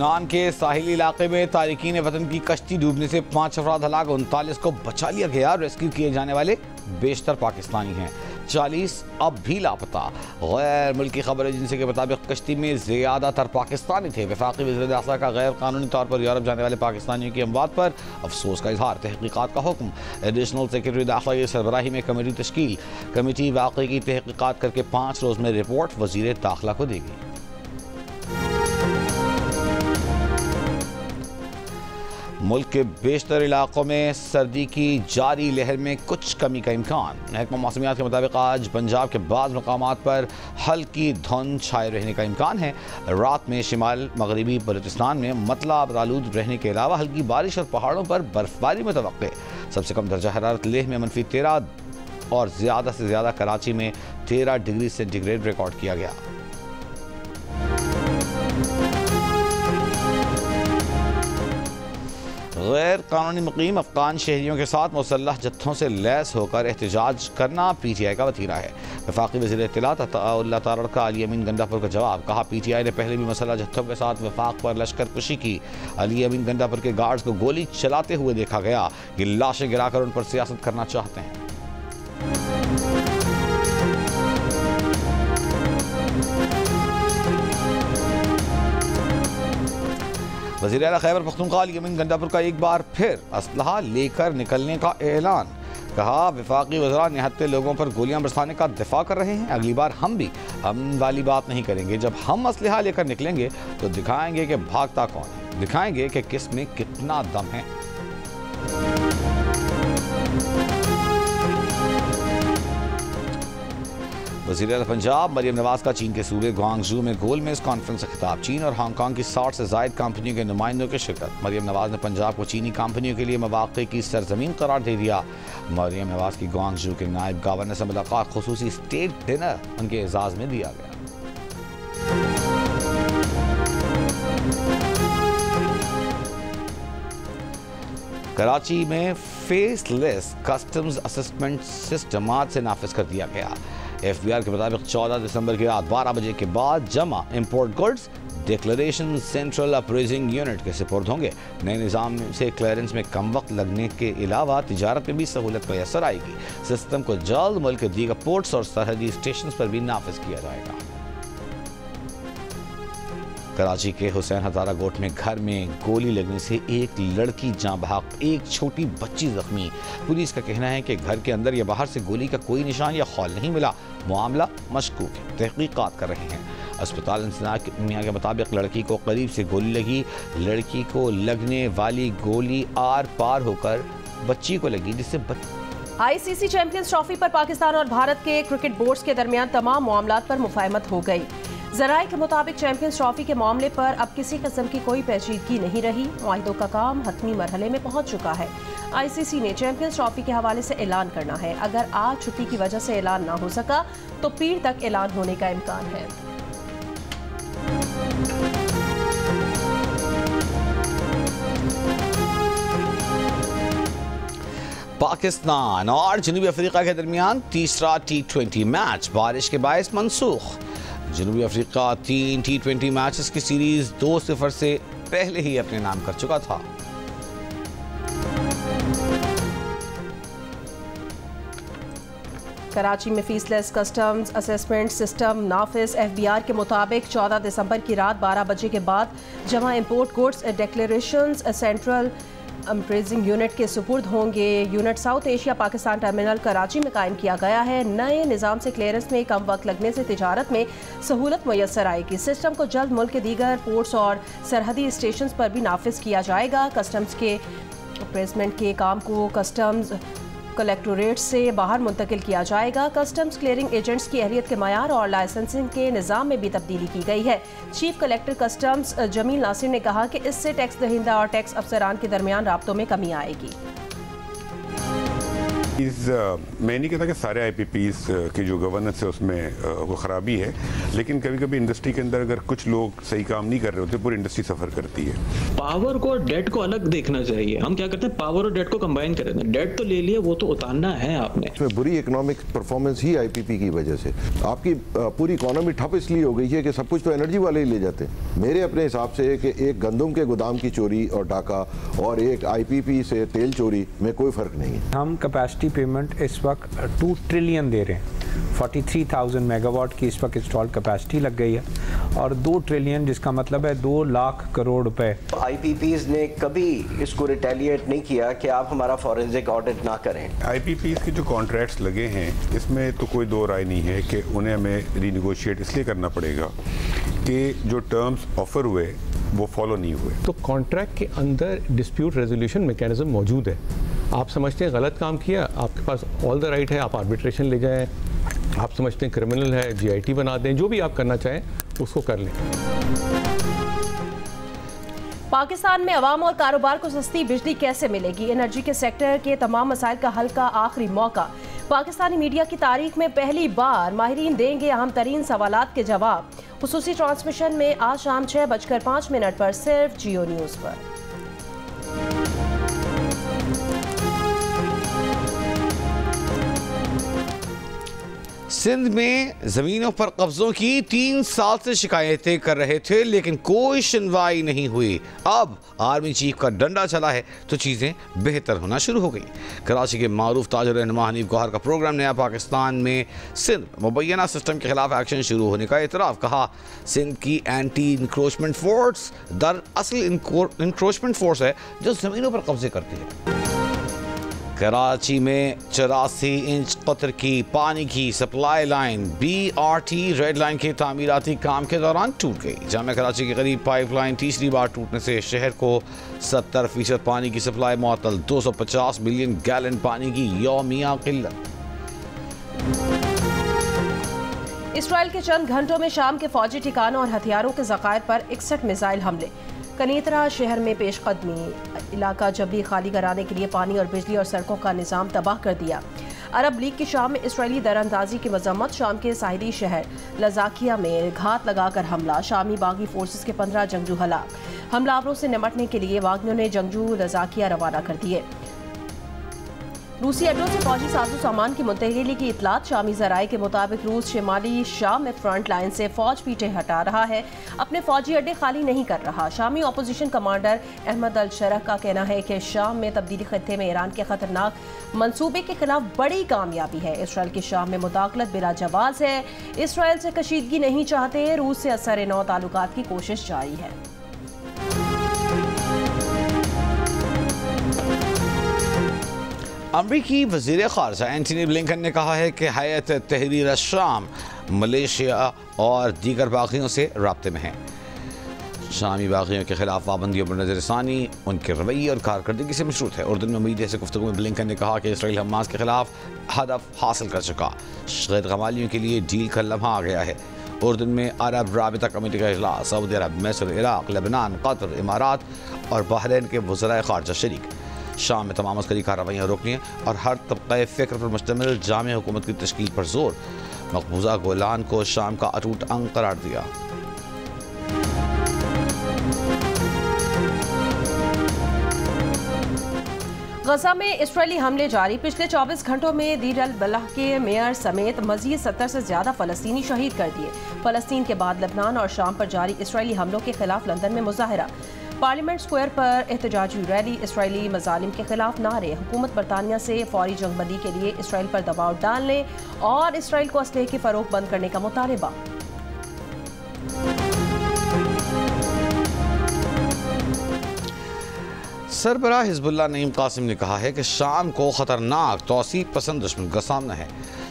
यूनान के साहिली इलाके में तारिकीन वतन की कश्ती डूबने से 5 अफराद हलाक, 39 को बचा लिया गया। रेस्क्यू किए जाने वाले बेशतर पाकिस्तानी हैं, 40 अब भी लापता। गैर मुल्की खबर एजेंसी के मुताबिक कश्ती में ज़्यादातर पाकिस्तानी थे। वफाकी वज़ीर दाखिला का गैर कानूनी तौर पर यूरोप जाने वाले पाकिस्तानियों की अमवात पर अफसोस का इजहार, तहकीकात का हुक्म। एडिशनल सेक्रेटरी दाखिला की सरबराही में कमेटी तश्कील। कमेटी वाक़े की तहकीकात करके 5 रोज़ में रिपोर्ट वज़ीर दाखिला को देगी। मुल्क के बेशतर इलाकों में सर्दी की जारी लहर में कुछ कमी का इम्कान। महकमा मौसमियात के मुताबिक आज पंजाब के बाद मकामात पर हल्की धुंध छाए रहने का इम्कान है। रात में शिमाल मगरबी बलूचिस्तान में मतला आलूद रहने के अलावा हल्की बारिश और पहाड़ों पर बर्फबारी मुतवक्के। सबसे कम दर्जा हरारत लेह में -13 और ज़्यादा से ज़्यादा कराची में 13 डिग्री सेंटीग्रेड रिकॉर्ड किया गया। गैर कानूनी मुकीम अफगान शहरियों के साथ मुसल्लह जत्थों से लैस होकर एहतजाज करना PTI का वतीरा है। वफाकी वज़ीर इत्तलात अताउल्लाह तारड़ का अली अमीन गंडापुर का जवाब, कहा PTI ने पहले भी मुसल्लह जत्थों के साथ वफाक पर लश्कर कुशी की। अली अमीन गंडापुर के गार्ड्स को गोली चलाते हुए देखा गया। ये लाशें गिराकर उन पर सियासत करना चाहते हैं। वज़ीर आला खैबर पख्तूनख्वा अली अमीन गंडापुर का एक बार फिर असलहा लेकर निकलने का ऐलान, कहा वफाकी वज़रा निहत्ते लोगों पर गोलियां बरसाने का दिफा कर रहे हैं। अगली बार हम भी अमन वाली बात नहीं करेंगे। जब हम असलहा लेकर निकलेंगे तो दिखाएंगे कि भागता कौन है, दिखाएंगे कि किस में कितना दम है। वज़ीर आला पंजाब मरियम नवाज का चीन के सूबे ग्वांगझू में गोलमेज कॉन्फ्रेंस से खिताब। चीन और हांगकांग की 60 से ज़ायद कंपनियों के नुमाइंदों की शिरकत। मरियम नवाज ने पंजाब को चीनी कंपनियों के लिए मवाक़े की सरजमीन करार दे दिया। मरियम नवाज की ग्वांगझू के नायब गवर्नर से मुलाकात, खुसूसी स्टेट डिनर उनके एजाज़ में दिया गया। कराची में फेसलेस कस्टम्स असेसमेंट सिस्टम आज से नाफिज कर दिया गया। FBR के मुताबिक 14 दिसंबर की रात 12 बजे के बाद जमा import goods declaration central appraising unit के सुपुर्द होंगे। नए निज़ाम से क्लियरेंस में कम वक्त लगने के अलावा तिजारत में भी सहूलत मैसर आएगी। सिस्टम को जल्द मुल्क के दीगर पोर्ट्स और सरहदी स्टेशन पर भी नाफिज किया जाएगा। कराची के हुसैन हजारा गोट में घर में गोली लगने से एक लड़की जाँ बहक, एक छोटी बच्ची जख्मी। पुलिस का कहना है कि घर के अंदर या बाहर से गोली का कोई निशान या खौल नहीं मिला। मामला मशकूक है, तहकीकात कर रहे हैं। अस्पताल इंतजामिया के मुताबिक लड़की को करीब से गोली लगी। लड़की को लगने वाली गोली आर पार होकर बच्ची को लगी, जिससे ICC चैंपियंस ट्रॉफी पर पाकिस्तान और भारत के क्रिकेट बोर्ड्स के दरमियान तमाम मामलात पर मुफाहमत हो गई। ज़राए के मुताबिक चैंपियंस ट्रॉफी के मामले पर अब किसी किस्म की कोई पेचीदगी नहीं रही। मुआहिदों का काम हतमी मरहले में पहुंच चुका है। ICC ने चैंपियंस ट्रॉफी के हवाले से ऐलान करना है। अगर आज छुट्टी की वजह से ऐलान ना हो सका तो पीर तक ऐलान होने का इम्कान है। पाकिस्तान और जनूबी अफ्रीका के दरमियान तीसरा T20 मैच बारिश के बायस मनसूख। जनूबी अफ्रीका 3 T20 मैचेस की सीरीज 2-0 से पहले ही अपने नाम कर चुका था। कराची में फीसलेस कस्टम्स असेसमेंट सिस्टम नाफिज। FBR के मुताबिक 14 दिसंबर की रात 12 बजे के बाद जमा import goods declarations central appraising unit के सुपुर्द होंगे। Unit south Asia Pakistan terminal Karachi में कायम किया गया है। नए निज़ाम से क्लियरेंस में कम वक्त लगने से तिजारत में सहूलत मैसर आएगी। सिस्टम को जल्द मुल्क के दीगर पोर्ट्स और सरहदी स्टेशन पर भी नाफिज किया जाएगा। कस्टम्स के अप्रेजमेंट के काम को कस्टम्स कलेक्टोरेट से बाहर मुंतकिल किया जाएगा। कस्टम्स क्लियरिंग एजेंट्स की अहलियत के मयार और लाइसेंसिंग के निज़ाम में भी तब्दीली की गई है। Chief collector customs Jameel Nasir ने कहा कि इससे टैक्स दहिंदा और टैक्स अफसरान के दरमियान राब्तों में कमी आएगी। मैं नहीं कहता कि सारे IPPs की जो गवर्नेंस है उसमें वो ख़राबी है, लेकिन कभी कभी इंडस्ट्री के अंदर अगर कुछ लोग सही काम नहीं कर रहे होते, पूरी इंडस्ट्री सफ़र करती है। पावर को और डेट को अलग देखना चाहिए। हम क्या करते हैं, पावर और डेट को कंबाइन कर देते हैं। डेट तो ले लिया, वो तो उतारना है आपने। इसमें बुरी इकोनॉमिक परफॉर्मेंस ही IPP की वजह से आपकी पूरी इकोनॉमी ठप इसलिए हो गई है कि सब कुछ तो एनर्जी वाले ही ले जाते हैं। मेरे अपने हिसाब से कि एक गंदम के गोदाम की चोरी और डाका और एक IPP से तेल चोरी में कोई फ़र्क नहीं है। हम कैपेसिटी पेमेंट इस वक्त 2 ट्रिलियन दे रहे हैं। 43,000 मेगावाट की इस वक्त इंस्टॉल कैपेसिटी लग गई है और 2 ट्रिलियन, जिसका मतलब है 2 लाख करोड़ रुपए। IPPs ने कभी इसको रिटेलिएट नहीं किया कि आप हमारा फॉरेंसिक ऑडिट ना करें। IPPs के जो कॉन्ट्रैक्ट्स लगे हैं इसमें तो कोई दो राय नहीं है कि उन्हें हमें रीनिगोशिएट इसलिए करना पड़ेगा कि जो टर्म्स ऑफर हुए वो फॉलो नहीं हुए। तो कॉन्ट्रैक्ट के अंदर डिस्प्यूट रेजोल्यूशन मैकेनिज्म मौजूद है। आप समझते हैं गलत काम किया, आपके पास ऑल द राइट है, आप आर्बिट्रेशन ले जाएं। आप समझते हैं क्रिमिनल है, GIT बना दें, जो भी आप करना चाहें उसको कर लें। पाकिस्तान में अवाम और कारोबार को सस्ती बिजली कैसे मिलेगी? एनर्जी के सेक्टर के तमाम मसाइल का हल का आखिरी मौका। पाकिस्तानी मीडिया की तारीख में पहली बार माहिरीन देंगे अहम तरीन सवालात के जवाब। खुसूसी ट्रांसमिशन में आज शाम 6:05 पर सिर्फ जियो न्यूज़ पर। सिंध में ज़मीनों पर कब्ज़ों की 3 साल से शिकायतें कर रहे थे, लेकिन कोई सुनवाई नहीं हुई। अब आर्मी चीफ का डंडा चला है तो चीज़ें बेहतर होना शुरू हो गई। कराची के मारूफ ताजिर रहनुमा हनीफ गौहर का प्रोग्राम नया पाकिस्तान में सिंध मुबैना सिस्टम के खिलाफ एक्शन शुरू होने का एतराफ़। कहा सिंध की एंटी इंक्रोचमेंट फोर्स दरअसल इंक्रोचमेंट फोर्स है जो ज़मीनों पर कब्जे करती है। कराची में 84 इंच कतर की पानी की supply line BRT red line के तामीराती काम के दौरान टूट गई। जामिया कराची के करीब पाइपलाइन तीसरी बार टूटने से शहर को 70% पानी की सप्लाई मुअत्तल। 250 मिलियन गैलन पानी की यौमिया किल्लत। इसराइल के चंद घंटों में शाम के फौजी ठिकानों और हथियारों के ज़खायर पर 61 मिसाइल हमले। कनीतरा शहर में पेशकदमी। इलाका जबरी खाली कराने के लिए पानी और बिजली और सड़कों का निज़ाम तबाह कर दिया। अरब लीग की शाम में इसराइली दरअंदाजी की मजम्मत। शाम के साहिली शहर लजाकिया में घात लगाकर हमला। शामी बागी फोर्सेस के 15 जंगजू हलाक। हमलावरों से निपटने के लिए वागनियों ने जंगजू लजाकिया रवाना कर दिए। रूसी अड्डों से फौजी साजो सामान की मुंतकिली की इतलात। शामी जराए के मुताबिक रूस शिमाली शाम में फ्रंट लाइन से फौज पीछे हटा रहा है, अपने फौजी अड्डे खाली नहीं कर रहा। शामी अपोजिशन कमांडर अहमद अल शरक का कहना है कि शाम में तब्दीली खत्ते में ईरान के खतरनाक मंसूबे के खिलाफ बड़ी कामयाबी है। इसराइल की शाम में मुदाखलत बिला जवाज है। इसराइल से कशीदगी नहीं चाहते। रूस से असर नौ ताल्लुकात की कोशिश जारी है। अमरीकी वज़ीर ख़ारजा एंटनी ब्लिंकन ने कहा है कि हयत तहरीर शाम मलेशिया और दीगर बागियों से राब्ते में है। शामी बागियों के खिलाफ पाबंदियों पर नज़रसानी उनके रवैये और कारकर्दगी से मशरूत है। उर्दू में मीडिया से गुफ्तगू में ब्लिंकन ने कहा कि इसराइल हमास के खिलाफ हदफ हासिल कर चुका। गैर कमालियों के लिए डील का लम्हा आ गया है। उर्दू में अरब राबिता कमेटी का इजलास। सऊदी अरब, मिस्र, इराक, लेबनान, कतर, इमारात और बहरीन के वज़राए ख़ारजा शरीक। शाम में तमाम अस्करी कार्रवाइयाँ रोकनी है और हर तबक़े फ़िक्र पर मुश्तमिल जामे हुकूमत की तश्कील पर जोर। मकबूजा गोलान को शाम का अटूट अंग करार दिया। गजा में इसराइली हमले जारी। पिछले 24 घंटों में दीर अल बलाह के मेयर समेत मजीद 70 से ज्यादा फलस्तीनी शहीद कर दिए। फलस्तीन के बाद लेबनान और शाम पर जारी इसराइली हमलों के खिलाफ लंदन में मुजाहरा। पार्लियामेंट स्क्वायर पर एहतजाजी रैली। इसराइली मजालिम के खिलाफ नारे। हुकूमत बरतानिया से फौरी जंगबंदी के लिए इसराइल पर दबाव डालने और इसराइल को असलहे की फरोख्त बंद करने का मुतालबा। सरबराह हिजबुल्लाह नईम कासिम ने कहा है कि शाम को खतरनाक तौसीब पसंद दुश्मन का सामना है।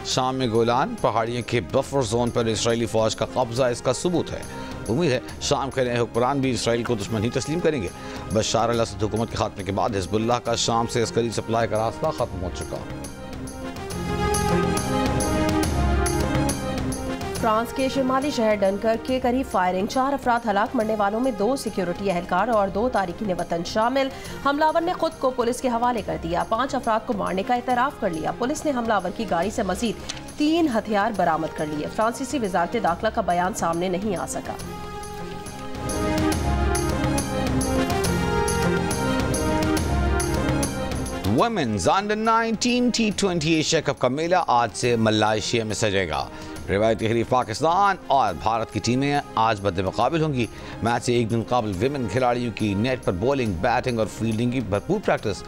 शाम में गोलान पहाड़ियों के बफर जोन पर इसराइली फौज का कब्जा इसका सबूत है। उम्मीद है शाम के नए हुक्मरान भी इसराइल को दुश्मन ही तस्लीम करेंगे। बशार अल असद हुकूमत के खात्मे के बाद हिजबुल्लाह का शाम से अस्करी सप्लाई का रास्ता खत्म हो चुका। फ्रांस के शिमाली शहर डनकर्क के करीब फायरिंग, 4 अफराद हलाक, मरने वालों में 2 सिक्योरिटी एहलकार और 2 तारिकीन वतन शामिल। हमलावर ने खुद को पुलिस के हवाले कर दिया। 5 अफराद को मारने का इतराफ कर लिया। पुलिस ने हमलावर की गाड़ी से मजीद 3 हथियार बरामद कर लिए। फ्रांसीसी वजारत दाखिला का बयान सामने नहीं आ सका। Women's under 19 T20 Asia cup का मेला आज से मलेशिया में सजेगा। रिवायती हरीफ पाकिस्तान और भारत की टीमें आज बदमुकाबिल होंगी। मैच से एक दिन कबल विमेन खिलाड़ियों की नेट पर बॉलिंग, बैटिंग और फील्डिंग की भरपूर प्रैक्टिस।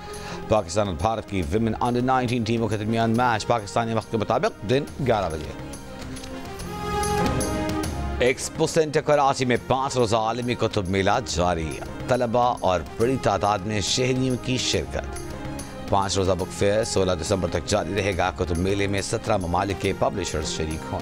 पाकिस्तान और भारत की विमेन अंडर 19 टीमों के दरमियान मैच पाकिस्तानी वक्त के मुताबिक दिन 11 बजे। एक्सपो सेंटर कराची में 5 रोज़ा आलमी कुतुब मेला जारी। तलबा और बड़ी तादाद में शहरियों की शिरकत। 5 रोज़ा बुक फेयर 16 दिसंबर तक जारी रहेगा। कुतुब मेले में 17 ममालिक के पब्लिशर्स शरीक हों।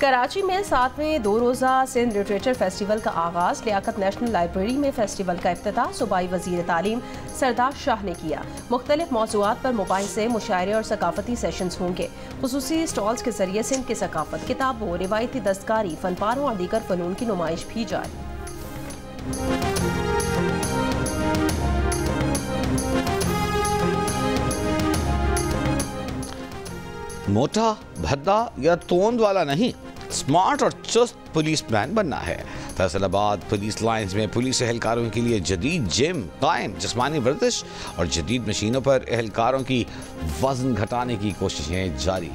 कराची में 7वें 2 रोज़ा सिंध लिटरेचर फेस्टिवल का आगाज़। लियाकत नेशनल लाइब्रेरी में फेस्टिवल का इफ्तिताह सूबाई वज़ीर तालीम सरदार शाह ने किया। मुख्तलिफ मौज़ूआत पर मोबाइल से मुशायरे और सकाफती सेशंस होंगे। खुसूसी स्टॉल्स के जरिए सिंध की सकाफत, किताबों, रिवायती दस्तकारी, फनपारों और दीगर फ़नून की नुमाइश भी जारी। मोटा, भद्दा या तोंद वाला नहीं, स्मार्ट और चुस्त पुलिस मैन बनना है। फैसलाबाद पुलिस लाइंस में पुलिस एहलकारों के लिए जदीद जिम कायम। जिस्मानी वर्जिश और जदीद मशीनों पर एहलकारों की वजन घटाने की कोशिशें जारी।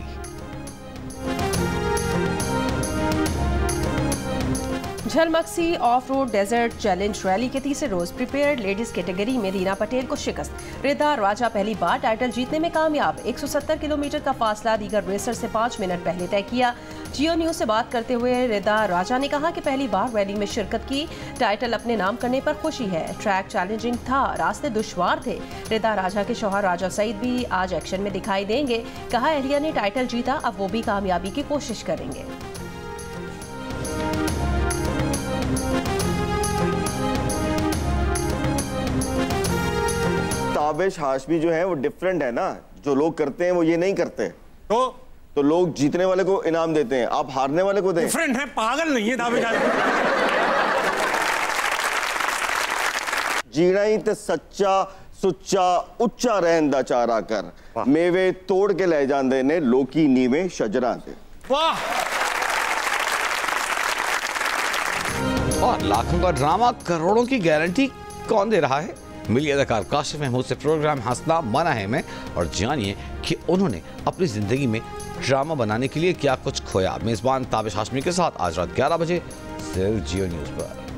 झलमक्सी off road desert challenge rally के तीसरे रोज प्रिपेयर्ड लेडीज कैटेगरी में रीना पटेल को शिकस्त। रिदा राजा पहली बार टाइटल जीतने में कामयाब। 170 किलोमीटर का फासला दीगर रेसर से 5 मिनट पहले तय किया। जियो न्यूज से बात करते हुए रिदा राजा ने कहा कि पहली बार रैली में शिरकत की, टाइटल अपने नाम करने पर खुशी है। ट्रैक चैलेंजिंग था, रास्ते दुश्वार थे। रिदा राजा के शौहर राजा सईद भी आज एक्शन में दिखाई देंगे। कहा एहलिया ने टाइटल जीता, अब वो भी कामयाबी की कोशिश करेंगे। ताबिश हाशमी जो है वो डिफरेंट है ना, जो लोग करते हैं वो ये नहीं करते। तो लोग जीतने वाले को इनाम देते हैं, आप हारने वाले को दें। डिफरेंट है, पागल नहीं है ताबिश हाशमी। जीना ही तो सच्चा सुच्चा उच्चा रहंदा चारा कर, मेवे तोड़ के ले जाते ने लोकी नीवे शजरा दे। वाह। और लाखों का ड्रामा, करोड़ों की गारंटी कौन दे रहा है? मिली अदाकार काशिफ महमूद से प्रोग्राम हंसना मना है में, और जानिए कि उन्होंने अपनी जिंदगी में ड्रामा बनाने के लिए क्या कुछ खोया। मेजबान ताबिश हाशमी के साथ आज रात 11 बजे सिर्फ जियो न्यूज़ पर।